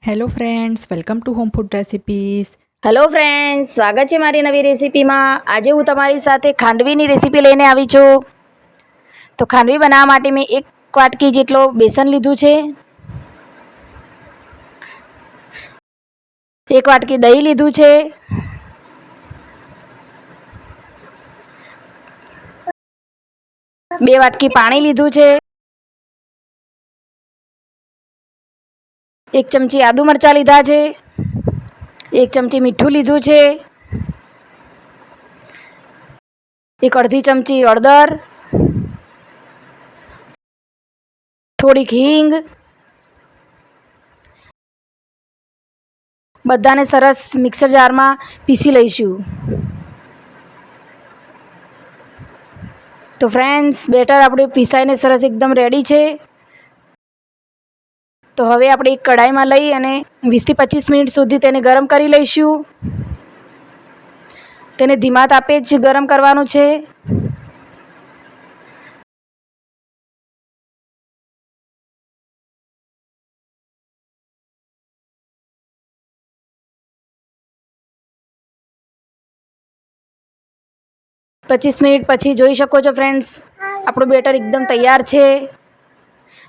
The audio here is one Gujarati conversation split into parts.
Hello friends, welcome to home food recipes. Hello friends, સ્વાગત છે મારી નવી રેસીપીમાં. આજે હું તમારી સાથે ખાંડવીની રેસીપી લઈને આવી છું. તો ખાંડવી બનાવવા માટે મેં 1 વાટકી જેટલો બેસન લીધું છે, 1 વાટકી દહીં લીધું છે, 2 વાટકી પાણી લીધું છે, 1 ચમચી આદુ મરચાં લીધા છે, 1 ચમચી મીઠું લીધું છે, 1 અડધી ચમચી હળદર, થોડીક હિંગ. બધાને સરસ મિક્સર જારમાં પીસી લઈશું. તો ફ્રેન્ડ્સ, બેટર આપણે પીસાઈને સરસ એકદમ રેડી છે. તો હવે આપણે એક કઢાઈમાં લઈ અને 20 થી 25 મિનિટ સુધી તેને ગરમ કરી લઈશું. તેને ધીમા તાપે જ ગરમ કરવાનું છે. પચીસ મિનિટ પછી જોઈ શકો છો ફ્રેન્ડ્સ, આપણું બેટર એકદમ તૈયાર છે.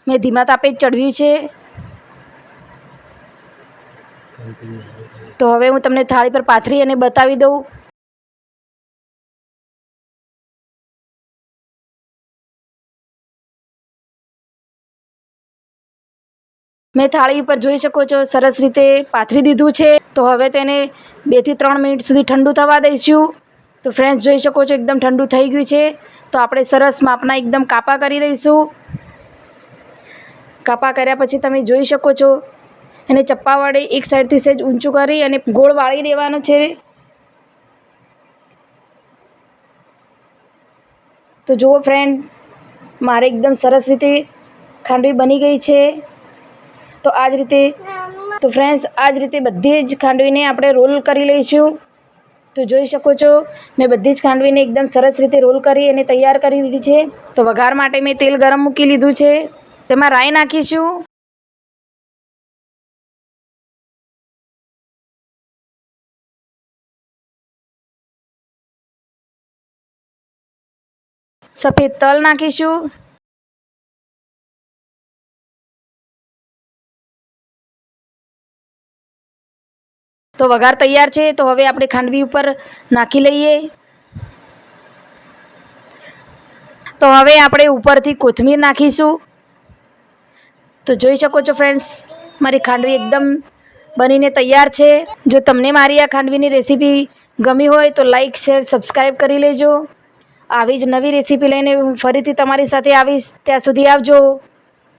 મેં ધીમા તાપે જ ચડવ્યું છે. તો હવે હું તમને થાળી પર પાથરી અને બતાવી દઉં. મેં થાળી ઉપર જોઈ શકો છો સરસ રીતે પાથરી દીધું છે. તો હવે તેને 2 થી 3 મિનિટ સુધી ઠંડુ થવા દઈશું. તો ફ્રેન્ડ્સ, જોઈ શકો છો એકદમ ઠંડુ થઈ ગયું છે. તો આપણે સરસ માપના એકદમ કાપા કરી દઈશું. કાપા કર્યા પછી તમે જોઈ શકો છો એને ચપ્પા વડે એક સાઈડથી સહેજ ઊંચું કરી અને ગોળ વાળી દેવાનું છે. તો જુઓ ફ્રેન્ડ, મારે એકદમ સરસ રીતે ખાંડવી બની ગઈ છે. તો આ જ રીતે ફ્રેન્ડ્સ, આ જ રીતે બધી જ ખાંડવીને આપણે રોલ કરી લઈશું. તો જોઈ શકો છો મેં બધી જ ખાંડવીને એકદમ સરસ રીતે રોલ કરી અને તૈયાર કરી દીધી છે. તો વઘાર માટે મેં તેલ ગરમ મૂકી લીધું છે. તેમાં રાઈ નાખીશું. સફેદ તલ નાખીશું. તો વઘાર તૈયાર છે. તો હવે આપણે ખાંડવી ઉપર નાખી લઈએ. તો હવે આપણે ઉપરથી કોથમીર નાખીશું. તો જોઈ શકો છો ફ્રેન્ડ્સ, મારી ખાંડવી એકદમ બનીને તૈયાર છે. જો તમને મારી આ ખાંડવીની રેસીપી ગમી હોય તો લાઈક, શેર, સબસ્ક્રાઈબ કરી લેજો. આવી જ નવી રેસીપી લઈને હું ફરીથી તમારી સાથે આવીશ. ત્યાં સુધી આવજો.